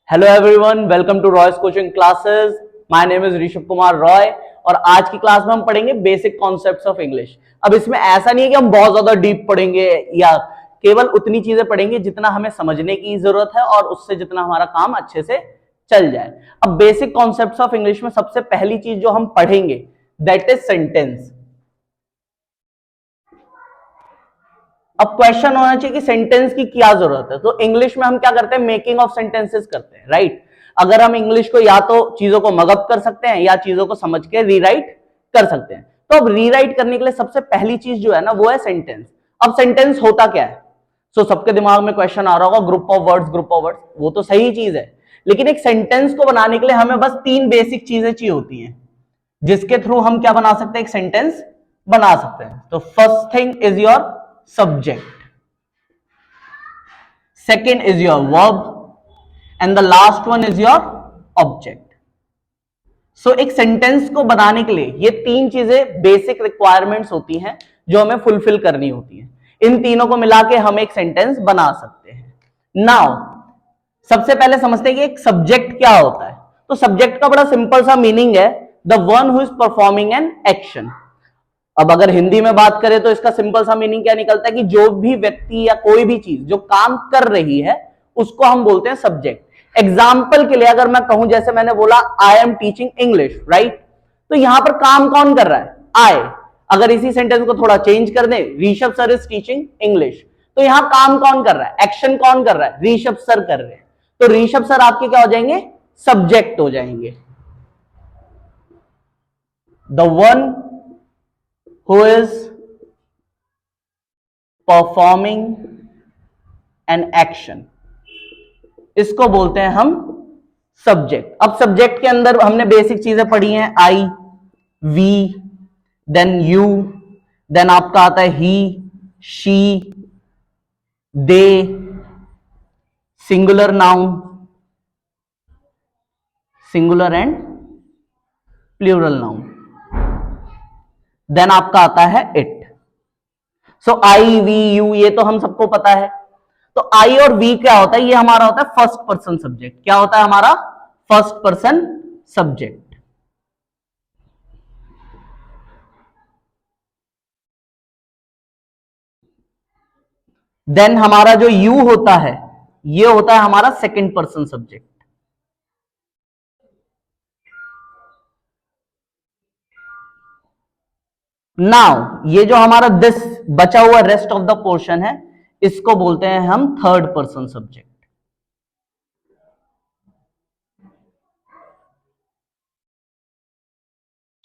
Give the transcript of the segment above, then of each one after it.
Hello everyone, welcome to Roy's coaching classes. My name is Rishabh Kumar Roy और आज की क्लास में हम पढ़ेंगे बेसिक कॉन्सेप्ट्स ऑफ इंग्लिश। अब इसमें ऐसा नहीं है कि हम बहुत ज्यादा डीप पढ़ेंगे या केवल उतनी चीजें पढ़ेंगे जितना हमें समझने की जरूरत है और उससे जितना हमारा काम अच्छे से चल जाए। अब बेसिक कॉन्सेप्ट्स ऑफ इंग्लिश में सबसे पहली चीज जो हम पढ़ेंगे दैट इज सेंटेंस। अब क्वेश्चन होना चाहिए कि सेंटेंस की क्या जरूरत है। तो इंग्लिश में हम क्या करते हैं, मेकिंग ऑफ सेंटेंसेस करते हैं, राइट। अगर हम इंग्लिश को या तो चीजों को मगअप कर सकते हैं या चीजों को समझ के रीराइट कर सकते हैं। तो अब रीराइट करने के लिए सबसे पहली चीज जो है ना वो है सेंटेंस। अब सेंटेंस होता क्या है? सो सबके दिमाग में क्वेश्चन आ रहा होगा ग्रुप ऑफ वर्ड्स, वो तो सही चीज है, लेकिन एक सेंटेंस को बनाने के लिए हमें बस तीन बेसिक चीजें चाहिए होती हैं जिसके थ्रू हम क्या बना सकते हैं, एक सेंटेंस बना सकते हैं। तो first thing is your subject, second is your verb and the last one is your object. So एक सेंटेंस को बनाने के लिए ये तीन चीजें बेसिक रिक्वायरमेंट्स होती हैं जो हमें फुलफिल करनी होती हैं। इन तीनों को मिला के हम एक सेंटेंस बना सकते हैं। नाउ सबसे पहले समझते हैं कि एक सब्जेक्ट क्या होता है। तो सब्जेक्ट का बड़ा सिंपल सा मीनिंग है the one who is performing an action. अब अगर हिंदी में बात करें तो इसका सिंपल सा मीनिंग क्या निकलता है कि जो भी व्यक्ति या कोई भी चीज जो काम कर रही है उसको हम बोलते हैं सब्जेक्ट। एग्जाम्पल के लिए अगर मैं कहूं, जैसे मैंने बोला I am teaching English, right, तो यहां पर काम कौन कर रहा है? आई। अगर इसी सेंटेंस को थोड़ा चेंज कर दें, Rishabh sir is teaching English, तो यहां काम कौन कर रहा है, एक्शन कौन कर रहा है? ऋषभ सर कर रहे हैं। तो ऋषभ सर आपके क्या हो जाएंगे? सब्जेक्ट हो जाएंगे। The one who is performing an action, इसको बोलते हैं हम सब्जेक्ट। अब सब्जेक्ट के अंदर हमने बेसिक चीजें पढ़ी हैं, I, we, then you, then आपका आता है he, she, they, singular noun, singular and plural noun, then आपका आता है it. So I, we, you, ये तो हम सबको पता है। तो आई और वी क्या होता है? ये हमारा होता है फर्स्ट पर्सन सब्जेक्ट। क्या होता है हमारा? First person subject. देन हमारा जो यू होता है ये होता है हमारा सेकंड पर्सन सब्जेक्ट। नाउ ये जो हमारा दिस बचा हुआ रेस्ट ऑफ द पोर्शन है इसको बोलते हैं हम थर्ड पर्सन सब्जेक्ट।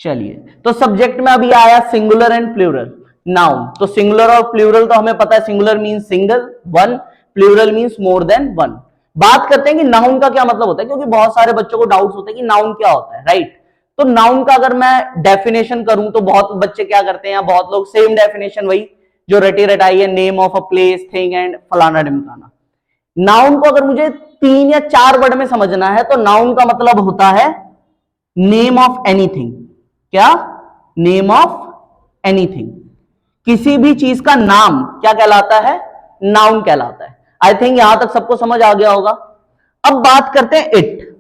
चलिए, तो सब्जेक्ट में अभी आया सिंगुलर एंड प्लूरल नाउन। तो सिंगुलर और प्लूरल तो हमें पता है, singular means single one, plural means more than one. बात करते हैं कि नाउन का क्या मतलब होता है, क्योंकि बहुत सारे बच्चों को डाउट्स होते हैं कि नाउन क्या होता है, राइट। तो नाउन का अगर मैं डेफिनेशन करूं तो बहुत बच्चे क्या करते हैं, बहुत लोग सेम डेफिनेशन वही जो रटी रटाई है, name of a place, thing and फलाना ढिमकाना। नाउन को अगर मुझे 3 या 4 वर्ड में समझना है तो नाउन का मतलब होता है नेम ऑफ एनीथिंग। क्या? Name of anything. किसी भी चीज का नाम क्या कहलाता है? नाउन कहलाता है। आई थिंक यहां तक सबको समझ आ गया होगा। अब बात करते हैं इट।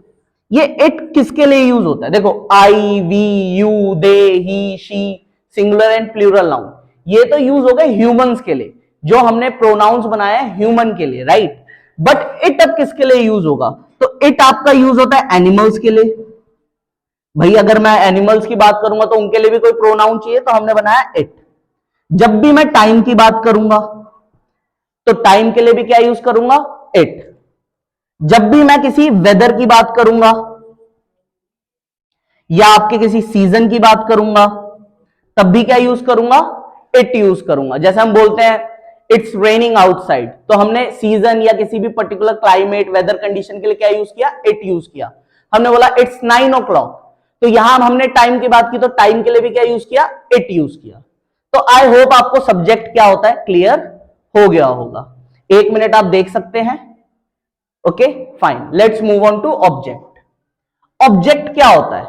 ये इट किसके लिए यूज होता है? देखो, I, we, you, they, he, she, singular and plural noun, ये तो यूज हो गए ह्यूमंस के लिए, जो हमने प्रोनाउंस बनाए ह्यूमन के लिए, राइट। बट इट अब किसके लिए यूज होगा? तो इट आपका यूज होता है एनिमल्स के लिए। भाई अगर मैं एनिमल्स की बात करूंगा तो उनके लिए भी कोई प्रोनाउन चाहिए, तो हमने बनाया इट। जब भी मैं टाइम की बात करूंगा तो टाइम के लिए भी क्या यूज करूंगा? इट। जब भी मैं किसी वेदर की बात करूंगा या आपके किसी सीजन की बात करूंगा तब भी क्या यूज करूंगा? इट यूज करूंगा। जैसे हम बोलते हैं इट्स रेनिंग आउटसाइड, तो हमने सीजन या किसी भी पर्टिकुलर क्लाइमेट वेदर कंडीशन के लिए क्या यूज किया? इट यूज किया। हमने बोला इट्स 9 o'clock, तो यहां हमने टाइम की बात की तो टाइम के लिए भी क्या यूज किया? इट यूज किया। तो आई होप आपको सब्जेक्ट क्या होता है क्लियर हो गया होगा। 1 मिनट आप देख सकते हैं। Okay fine, let's move on to object. Object क्या होता है?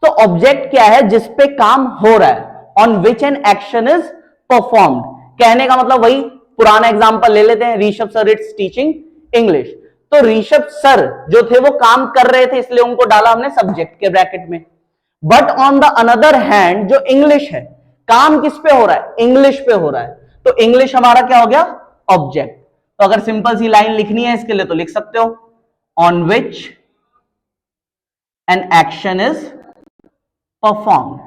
तो ऑब्जेक्ट क्या है? जिस पे काम हो रहा है, on which an action is performed. कहने का मतलब वही पुराना एग्जांपल ले लेते हैं, Rishabh sir it's teaching English. तो ऋषभ सर जो थे वो काम कर रहे थे, इसलिए उनको डाला हमने सब्जेक्ट के ब्रैकेट में। But on the another hand जो इंग्लिश है, काम किस पे हो रहा है? इंग्लिश पे हो रहा है, तो इंग्लिश हमारा क्या हो गया? ऑब्जेक्ट। तो अगर सिंपल सी लाइन लिखनी है इसके लिए तो लिख सकते हो, on which an action is perform.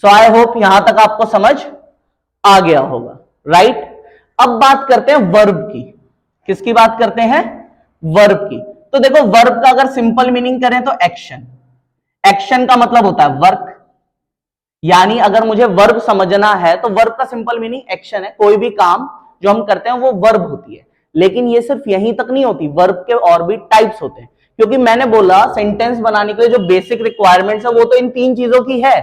So I hope यहां तक आपको समझ आ गया होगा, राइट? अब बात करते हैं वर्ब की। किसकी बात करते हैं? वर्ब की। तो देखो, वर्ब का अगर सिंपल मीनिंग करें तो एक्शन। एक्शन का मतलब होता है वर्क, यानी अगर मुझे वर्ब समझना है तो वर्ब का सिंपल मीनिंग एक्शन है। कोई भी काम जो हम करते हैं वो वर्ब होती है। लेकिन ये सिर्फ यहीं तक नहीं होती, वर्ब के और भी टाइप्स होते हैं। क्योंकि मैंने बोला सेंटेंस बनाने के लिए जो बेसिक रिक्वायरमेंट्स है वो तो इन 3 चीजों की है,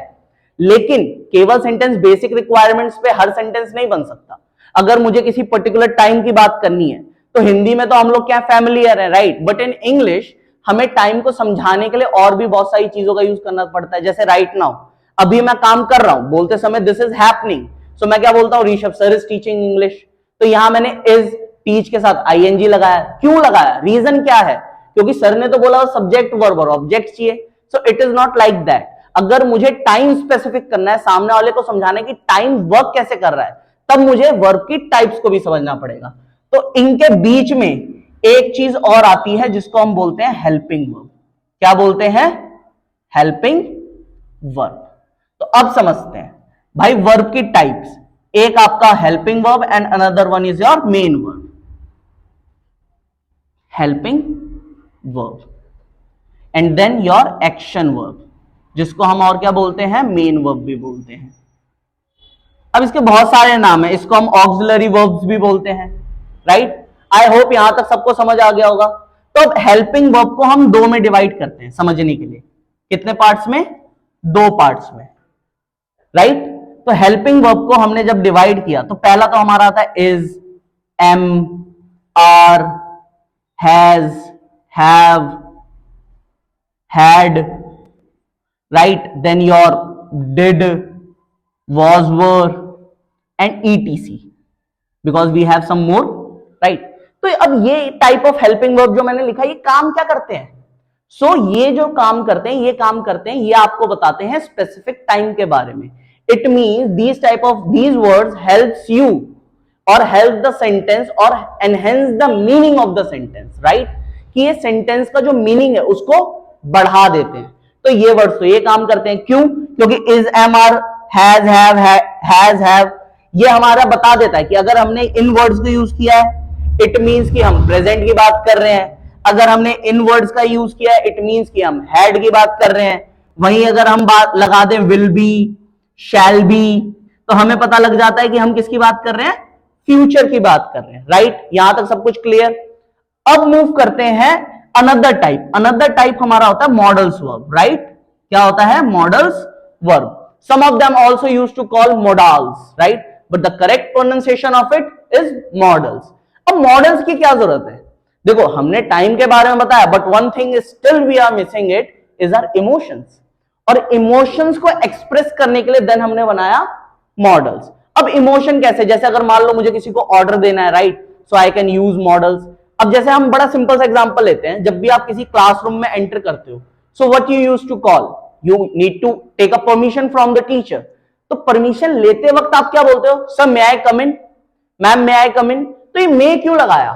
लेकिन केवल सेंटेंस बेसिक रिक्वायरमेंट्स पे हर सेंटेंस नहीं बन सकता। अगर मुझे किसी पर्टिकुलर टाइम की बात करनी है तो हिंदी में तो हम लोग क्या फैमिलियर है, राइट? बट इन इंग्लिश हमें टाइम को समझाने के लिए और भी बहुत सारी चीजों का यूज करना पड़ता है। जैसे राइट नाउ, अभी मैं काम कर रहा हूं, बोलते समय दिस इज हैपनिंग, सो मैं क्या बोलता हूं? Rishabh sir is teaching English. तो यहां मैंने इज टीच के साथ आईएनजी लगाया। क्यों लगाया? रीजन क्या है? क्योंकि सर ने तो बोला सब्जेक्ट वर्ब और ऑब्जेक्ट चाहिए। So it is not like that. अगर मुझे टाइम स्पेसिफिक करना है, सामने वाले को समझाने की टाइम वर्क कैसे कर रहा है, तब मुझे वर्ब की टाइप्स को भी समझना पड़ेगा। तो इनके बीच में एक चीज और आती है जिसको हम बोलते हैं हेल्पिंग वर्ब। क्या बोलते हैं? Helping verb. तो अब समझते हैं भाई वर्ब की टाइप्स। एक आपका helping verb and another one is your main verb. Helping verb and then your action verb, जिसको हम और क्या बोलते हैं? मेन वर्ब भी बोलते हैं। अब इसके बहुत सारे नाम है, इसको हम ऑक्सिलरी वर्ब्स भी बोलते हैं, राइट? आई होप यहां तक सबको समझ आ गया होगा। तो अब हेल्पिंग वर्ब को हम 2 में डिवाइड करते हैं समझने के लिए। कितने पार्ट्स में? 2 पार्ट्स में, राइट? तो हेल्पिंग वर्ब को हमने जब डिवाइड किया तो पहला तो हमारा आता है is, am, are, has, have, had, right? Then your did, was, were and etc, because we have some more, right? तो अब ये टाइप ऑफ हेल्पिंग वर्ब जो मैंने लिखा, ये काम क्या करते हैं? ये जो काम करते हैं, ये आपको बताते हैं स्पेसिफिक टाइम के बारे में। It means these type of these words helps you और हेल्प द सेंटेंस और enhance the meaning of the sentence, right? कि ये सेंटेंस का जो मीनिंग है उसको बढ़ा देते हैं। तो ये वर्ड्स तो ये काम करते हैं। क्यों? क्योंकि is, am, are, has, have ये हमारा बता देता है कि अगर हमने इन वर्ड्स को यूज किया है इट मींस कि हम प्रेजेंट की बात कर रहे हैं। अगर हमने इन वर्ड्स का यूज किया है इट मींस कि हम हैड की बात कर रहे हैं। वहीं अगर हम बात लगा दें विल बी, शैल बी, तो हमें पता लग जाता है कि हम किसकी बात कर रहे हैं? फ्यूचर की बात कर रहे हैं, राइट? यहां तक सब कुछ क्लियर। अब मूव करते हैं अनदर टाइप। अनदर टाइप हमारा होता है मॉडल्स वर्ब, राइट? क्या होता है? Modals verb. Some of them also used to call models, right? But the correct pronunciation of it is modals. अब मॉडल्स की क्या जरूरत है? देखो, हमने टाइम के बारे में बताया, but one thing still we are missing it is our emotions. और इमोशंस को एक्सप्रेस करने के लिए देन हमने बनाया मॉडल्स। अब इमोशन कैसे? जैसे अगर मान लो मुझे किसी को ऑर्डर देना है, right? So I can use models. अब जैसे हम बड़ा सिंपल सा एग्जांपल लेते हैं, जब भी आप किसी क्लासरूम में एंटर करते हो, so what you use to call? You need to take a permission from the teacher. तो परमिशन लेते वक्त आप क्या बोलते हो? Sir may I come in, ma'am may I come in. तो ये मे क्यों लगाया?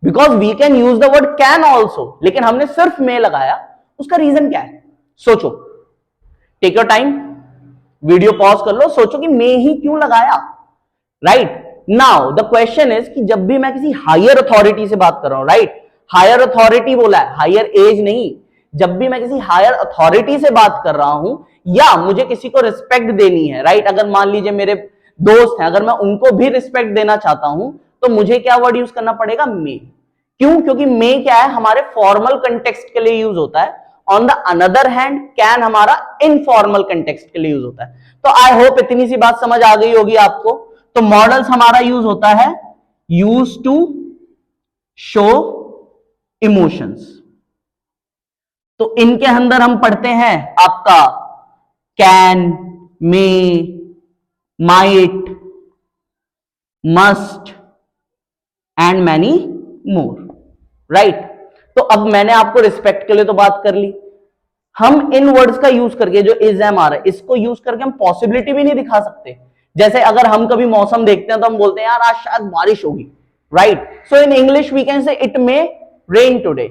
Because we can use the word can also, लेकिन हमने सिर्फ मे लगाया। उसका रीजन क्या है? सोचो, take your time, video pause कर लो, सोचो कि मे ही क्यों लगाया, right? Now the question is कि जब भी मैं किसी हायर अथॉरिटी से बात कर रहा हूं, राइट? हायर अथॉरिटी बोला है, हायर एज नहीं। जब भी मैं किसी हायर अथॉरिटी से बात कर रहा हूं या मुझे किसी को रिस्पेक्ट देनी है, राइट? अगर मान लीजिए मेरे दोस्त हैं, अगर मैं उनको भी रिस्पेक्ट देना चाहता हूं तो मुझे क्या वर्ड यूज करना पड़ेगा? मे। क्यों? क्योंकि मे क्या है? हमारे फॉर्मल कंटेक्स्ट के लिए यूज होता है। On the another hand can हमारा इनफॉर्मल कंटेक्स्ट के लिए यूज होता है। तो आई होप इतनी सी बात समझ आ गई होगी आपको। तो मॉडल्स हमारा यूज होता है यूज टू शो इमोशंस। तो इनके अंदर हम पढ़ते हैं आपका can, may, might, must and many more, right. तो अब मैंने आपको रिस्पेक्ट के लिए तो बात कर ली, हम इन वर्ड्स का यूज करके, जो इज एम आ रहा है, इसको यूज करके हम पॉसिबिलिटी भी नहीं दिखा सकते। जैसे अगर हम कभी मौसम देखते हैं तो हम बोलते हैं यार आज शायद बारिश होगी, right. So in English we can say it may rain today,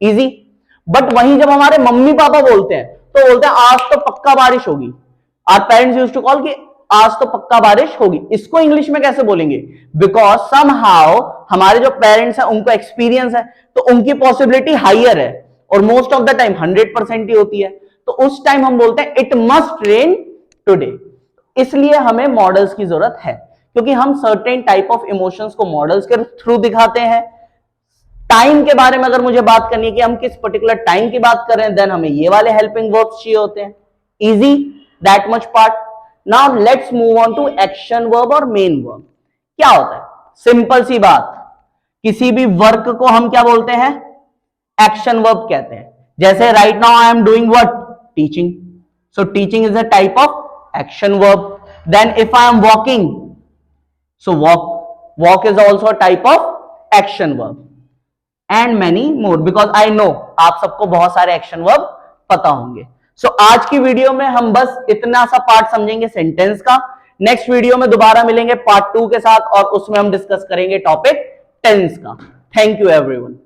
easy. But वहीं जब हमारे मम्मी पापा बोलते हैं तो बोलते हैं आज तो पक्का बारिश होगी। Our parents used to call कि आज तो पक्का बारिश होगी। इसको इंग्लिश में कैसे बोलेंगे? बिकॉज समहाउ हमारे जो पेरेंट्स हैं उनको एक्सपीरियंस है, तो उनकी पॉसिबिलिटी हाइयर है, और मोस्ट ऑफ द टाइम 100% ही होती है। तो उस टाइम हम बोलते हैं इट मस्ट रेन टुडे। इसलिए हमें मॉडल्स की जरूरत है, क्योंकि हम सर्टेन टाइप ऑफ इमोशंस को मॉडल्स के थ्रू दिखाते हैं। टाइम के बारे में अगर मुझे बात करनी है कि हम किस पर्टिकुलर टाइम की बात कर रहे हैं, देन हमें ये वाले हेल्पिंग वर्ब्स चाहिए होते हैं। Easy, that much part. Now let's move on to action verb और मेन वर्ब। क्या होता है? सिंपल सी बात, किसी भी वर्क को हम क्या बोलते हैं? एक्शन वर्ब कहते हैं। जैसे right now I am doing what? Teaching. So teaching is a type of action verb. Then if I am walking, so walk is also a type of action verb. And many more, because I know आप सबको बहुत सारे action verb पता होंगे। सो आज की video में हम बस इतना सा पार्ट समझेंगे सेंटेंस का। नेक्स्ट वीडियो में दोबारा मिलेंगे पार्ट 2 के साथ, और उसमें हम डिस्कस करेंगे टॉपिक टेंस का। Thank you everyone.